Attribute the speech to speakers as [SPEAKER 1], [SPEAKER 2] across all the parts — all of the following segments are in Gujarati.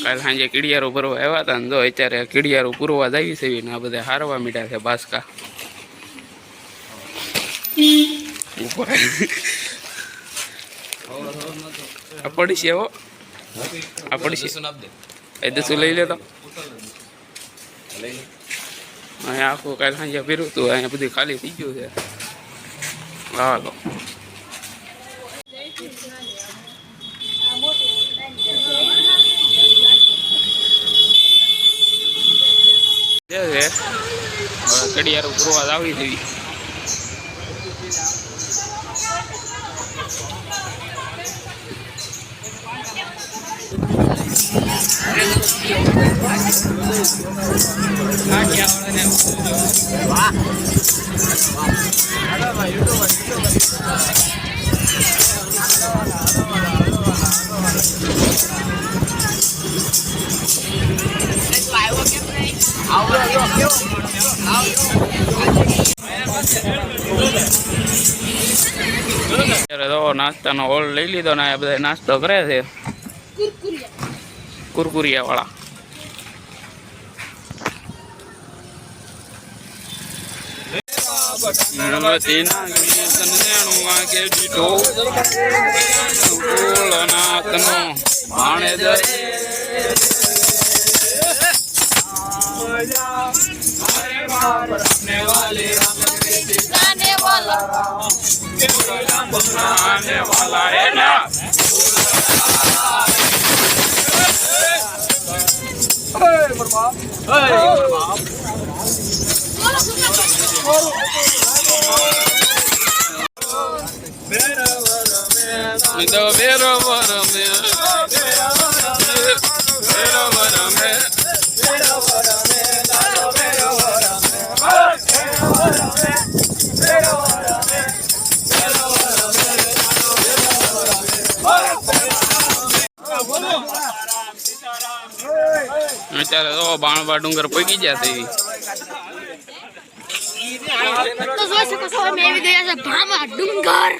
[SPEAKER 1] કાલ સાંજે કીડિયારું ભરવા આવ્યા હતા ને તો અત્યારે કીડિયારું પૂરવા આવી છે ને આ બધા હારવા મીઠા છે બાસકા ઉપર પડી છે હો આ પડી છે એ દસું લઈ લે તો અહીંયા આખું કાલ સાંજે ફેરવું હતું અહીંયા બધું ખાલી થઈ ગયું છે હાલો કડિયારું પૂરવા આવી જવી નાસ્તાનો હોલ લઈ લીધો ને આ બધા નાસ્તો કરે છે કુરકુરિયા વાળા અત્યારે તો બાણબા ડુંગર પગી ગયા છે
[SPEAKER 2] તો જોઈ શકો છો અમે આવી ગયા છે ભામા ડુંગર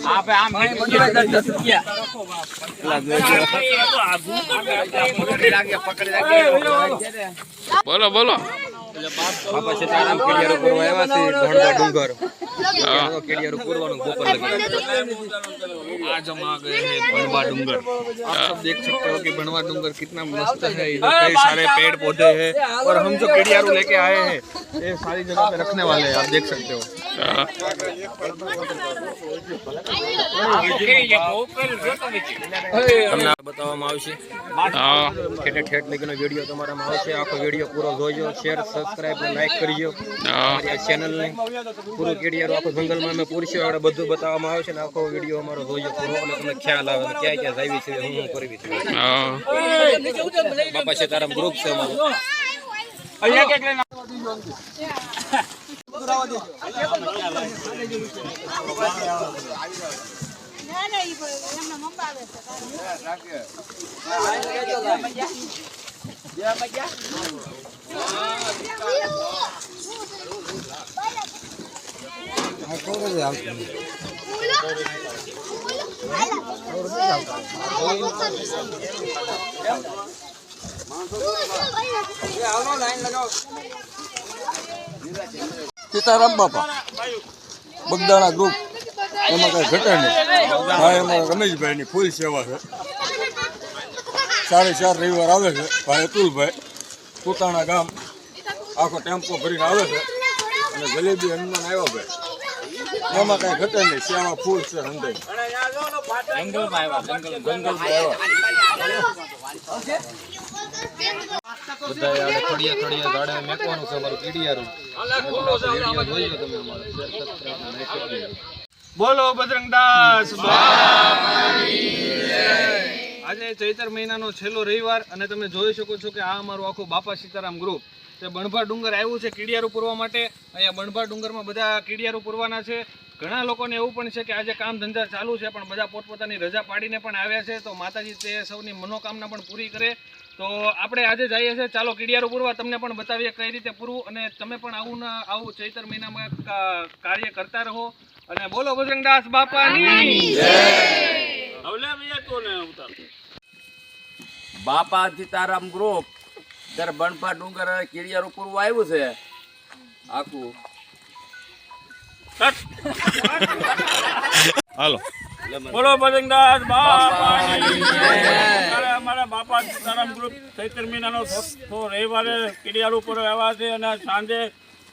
[SPEAKER 1] આપે આમ બોલો બોલો
[SPEAKER 3] બાપા સીતારામ કેડિયારું પૂરવા આવ્યા છે ભણવા ડુંગર केडियारू पूरवानो गोपर लगे आज हम आ गए हैं बनवा डूंगर। आप सब देख सकते हो कि बनवा डूंगर कितना मस्त है। इधर कई सारे पेड़ पौधे हैं और हम जो केडियारू लेके आए हैं ये सारी जगह पे रखने वाले हैं। आप देख सकते हो તમને બતાવવામાં આવશે ઠેઠ ઠેઠ લગીનો વિડિયો તમારામાં આવશે। આખો વિડિયો પૂરો જોજો, શેર સબસ્ક્રાઇબ અને લાઈક કરજો અમારી આ ચેનલને। પૂરો કેડિયારો આખો જંગલમાં અમે પૂરશું આપણે બધું બતાવવામાં આવશે ને આખો વિડિયો અમારો જોજો પૂરો એટલે તમને ખ્યાલ આવે કે ક્યાં ક્યાં જાવી છે હું કરવી છે। બાપા સીતારામ ગ્રુપ છે અમારું। અહીંયા કે લઈને દુરાવા દે ના ના ઈ એમના મમ્મા આવે છે રાખે જે મજા આ કોણ છે આવતું
[SPEAKER 4] सीताराम बापा बगदाणा ग्रुप एम कई घटे नहीं भाई अमरा रमेश भाई की फूल सेवा है। 4.5 रविवार आवे है भाई अतुल भाई पोताना गाम आखो टेम्पो भरीने आवे है અને જલેબી હનુમાન આવ્યો ભાઈ એમાં કઈ ઘટે નહીં। શ્યામા ફૂલ છે હંડે જંગલમાં આવ્યા જંગલ
[SPEAKER 3] બધા આપણે થોડીએ થોડીએ ગાડે મેકવાનું છે અમારું કેડિયારું। વિડિયો જોઈજો તમે અમારો શેર સબસ્ક્રાઇબ અને લાઈક કરજો।
[SPEAKER 5] બોલો બજરંગદાસ આજે ચૈતર મહિનાનો છેલ્લો રવિવાર અને તમે જોઈ શકો છો કે આ અમારું આખું બાપા સીતારામ ગ્રુપ તે બણભા ડુંગર આવ્યું છે કીડિયારું પૂરવા માટે। અહીંયા બણભા ડુંગરમાં બધા કીડિયારું પૂરવાના છે। ઘણા લોકોને એવું પણ છે કે આજે કામ ધંધા ચાલુ છે પણ બધા પોતપોતાની રજા પાડીને પણ આવ્યા છે। તો માતાજી તે સૌની મનોકામના પણ પૂરી કરે। તો આપણે આજે જઈએ છીએ, ચાલો કીડિયારું પૂરવા તમને પણ બતાવીએ કઈ રીતે પૂરવું અને તમે પણ આવું ચૈતર મહિનામાં કાર્ય કરતા રહો અને બોલો બજરંગદાસ બાપાની
[SPEAKER 3] બાપા સીતારામ ગ્રુપ ત્યારે બણપા ડુંગર અને કીડિયારું પૂરવા આવ્યું છે આખું.
[SPEAKER 4] હાલો બોલો બજરંગદાસ બાપાની જય. અમારા બાપા સીતારામ ગ્રુપ ચૈત્ર મહિનાનો રવિવારે કીડિયારું પૂરો આવ્યા છે અને સાંજે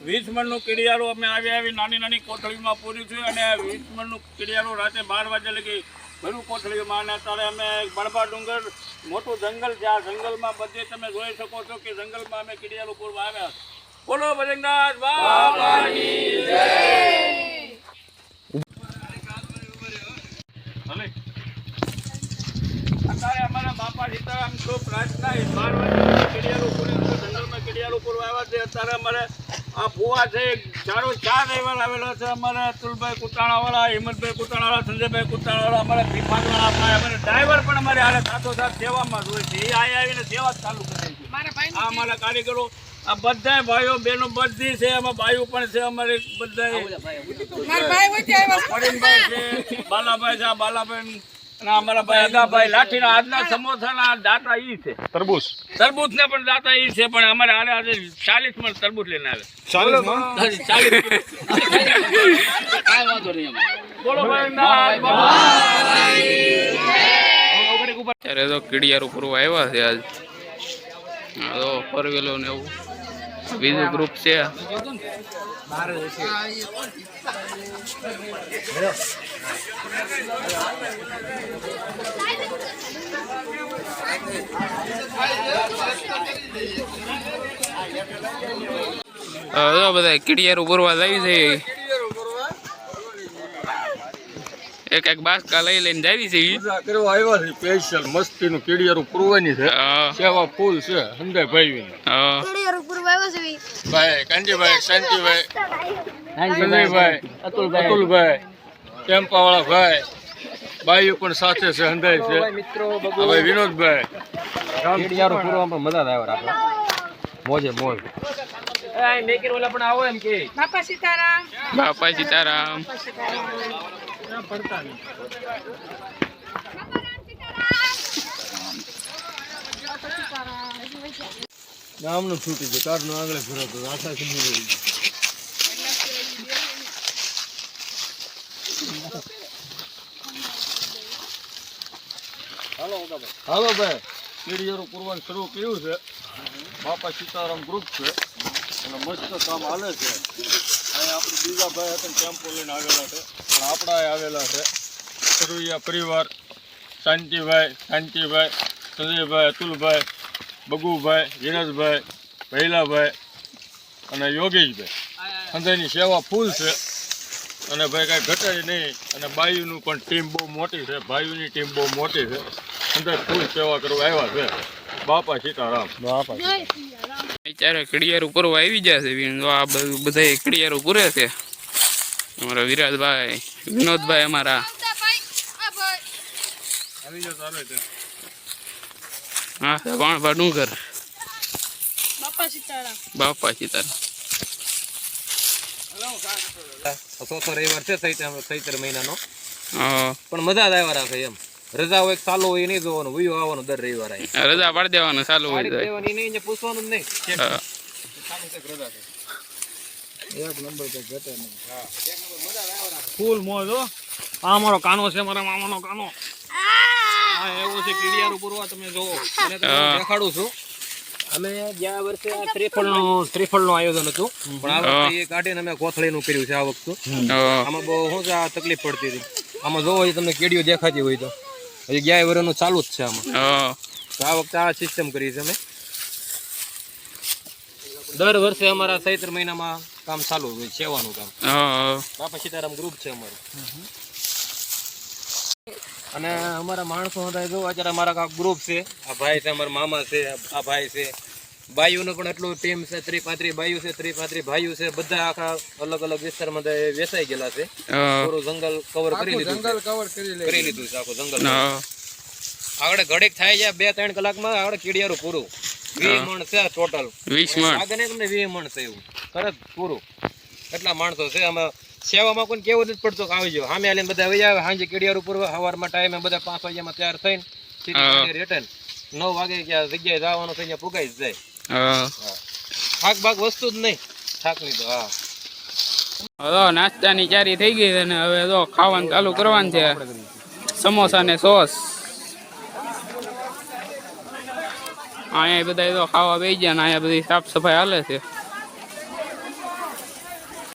[SPEAKER 4] 20 મણનું કીડિયારું અમે આવી નાની નાની કોથળીમાં પૂર્યું છે અને 20 મણનું કીડિયારું રાતે 12 વાગ્યા લગી ભર્યું કોથળીમાં. અને અત્યારે અમે બણભા ડુંગર મોટું જંગલ છે, આ જંગલમાં બધે તમે જોઈ શકો છો કે જંગલમાં અમે કીડિયારું પૂરવા આવ્યા. બોલો બજરંગદાસ બાપાની જય. અત્યારે અમારા બાપા સીતારામ ગ્રુપ રાજના 12 વાગ્યા કીડિયારું પૂર્યું જંગલમાં કીડિયારું પૂરવા આવ્યા છે. અત્યારે અમારે આ ભુવા છે 4 રવિવાર આવેલા છે. અમારા અતુલભાઈ કુતાણાવાળા, હિંમતભાઈ કુતાણાવાળા, સંજયભાઈ કુતાણાવાળા, અમારા ભીફાનવાળા, અમારે ડ્રાઈવર પણ અમારે હારે સાથોસાથ સેવામાં જ હોય છે. એ આવીને સેવા જ ચાલુ કરે છે. આ અમારા કારીગરો આ બધા ભાઈઓ બહેનો બધી છે, એમાં બાયું પણ છે અમારે બધા. ફરીનભાઈ છે, બાલાભાઈ છે, આ બાલાભાઈ અને અમારા ભાઈ અગાભાઈ લાઠીના આજના સમોસાના દાતા ઈ છે. તરબૂચ ને પણ દાતા ઈ છે, પણ અમારે હારે આજે 40 મણ તરબૂચ લઈને આવે. 40 મણ બોલો
[SPEAKER 1] ત્યારે તો કીડિયારું પૂરવા આવ્યા છે આજ. હા તો ફરવેલો ને એવું બીજું ગ્રુપ છે. બધા કીડિયારું પૂરવા જાય છે. એક બાસકા લઈ લઈને જાવી છે.
[SPEAKER 4] પૂજા કરવા આવ્યા છે. સ્પેશિયલ મસ્તીનું કીડિયારું પૂરવાની છે. સેવા ફૂલ છે હંદાભાઈ ભાઈ, કાંજીભાઈ, શાંતિભાઈ, સંજયભાઈ, અતુલભાઈ, ટેમ્પાવાળા ભાઈ, બાયુ પણ સાથે છે, હંદાય છે. ભાઈ વિનોદભાઈ,
[SPEAKER 3] કીડિયારું પૂરવામાં મજા જ આવે આપણે. મોજે મોજ.
[SPEAKER 2] બાપા સીતારામ.
[SPEAKER 1] બાપા સીતારામ.
[SPEAKER 4] નામનું છૂટી છે, કારનું આગળ ફેરવતો આશા સમજી. હાલો ભાઈ, કીડિયારું પૂરવાનું શરૂ કર્યું છે. બાપા સીતારામ ગ્રુપ છે અને મસ્ત કામ હાલે છે. અહીં આપણે બીજા ભાઈ હતા ટેમ્પો લઈને આવેલા છે, પણ આપણા આવેલા છે. સરુયા પરિવાર, શાંતિભાઈ, સંજયભાઈ, અતુલભાઈ, બગુભાઈ, વિરજભાઈ, ભૈલાભાઈ અને યોગેશભાઈ. અંદરની સેવા ફૂલ છે અને ભાઈ કાંઈ ઘટે નહીં. અને બાયુનું પણ ટીમ બહુ મોટી છે, ભાઈઓની ટીમ બહુ મોટી છે. અંદર ફૂલ સેવા કરવા આવ્યા છે. બાપા સીતારામ.
[SPEAKER 1] અત્યારે કીડિયારું પૂરવા આવી ગયા છે. આ બધું બધા કીડિયારું પૂરે છે. અમારા વિરાજભાઈ, વિનોદભાઈ અમારા હા બણભા ડુંગર.
[SPEAKER 2] બાપા સીતારામ.
[SPEAKER 1] બાપા સીતારામ.
[SPEAKER 3] ચોથો રવિવાર છે ચૈત્ર મહિનાનો, પણ મજા જ આવ્યા રાખે એમ. રજા હોય ચાલુ હોય નહીં જોવાનું, વયું આવવાનું દર રવિવાર
[SPEAKER 1] રજા પાડી દેવાનું ચાલુ હોય
[SPEAKER 3] દેવાની નહીં, પૂછવાનું જ નહીં.
[SPEAKER 5] ફૂલ મોજ હો. આ અમારો કાનો છે, મારા મામાનો કાનો. હા એવું છે કીડિયારું પૂરવા. તમે જોવો અને તમને દેખાડું છું.
[SPEAKER 3] અમે ગયા વર્ષે આ શ્રીફળનું આયોજન હતું, પણ આ વખતે એ કાઢીને અમે કોથળીનું કર્યું છે. આ વખતે આમાં બહુ શું છે, આ તકલીફ પડતી હતી. આમાં જોવો તમને કેડીઓ દેખાતી હોય તો હજી ગયા વર્ષનું ચાલુ જ છે આમાં. આ વખતે આ સિસ્ટમ કરી છે અમે. દર વર્ષે અમારા ચૈત્ર મહિનામાં કામ ચાલુ હોય, સેવાનું કામ. બાપા સીતારામ ગ્રુપ છે અમારું. અને અમારા માણસો હતા જો અત્યારે અમારા ગ્રુપ છે. આ ભાઈ છે, અમારા મામા છે, આ ભાઈ છે. બાયુનો પણ એટલું ટીમ છે. 30-35 બાયુ છે, 30-35 ભાઈઓ છે. બધા આખા અલગ અલગ વિસ્તારમાં વેચાઈ ગયેલા છે. પૂરું જંગલ કવર કરી લીધું છે આખું જંગલ. આગળ ઘડીક થાય છે 2-3 કલાકમાં આગળ કીડિયારું પૂરું. 20 મણ છે ટોટલ.
[SPEAKER 1] 20 મણ
[SPEAKER 3] આગળ તમને 20 મણ છે એવું તરત પૂરું. એટલા માણસો છે. અમે સેવામાં કોઈ કેવું નથી પડતું કે આવી જાઓ સામે આલીને બધા વહી આવે સાંજે કેડિયાર ઉપર સવારમાં ટાઈમે બધા 5 વાગ્યામાં તૈયાર થઈને સીધી રિટર્ન 9 વાગે ક્યાં જગ્યાએ જવાનું થઈ ત્યાં પુગાઈ જ જાય થાક બાક વસ્તુ જ નહીં થાકની તો
[SPEAKER 1] હવે નાસ્તાની ચારી થઈ ગઈ અને હવે તો ખાવાનું ચાલુ કરવાનું છે સમોસા ને સોસ અહીંયા બધા તો ખાવા બેસી ગયા ને અહીંયા બધી સાફ સફાઈ હાલે છે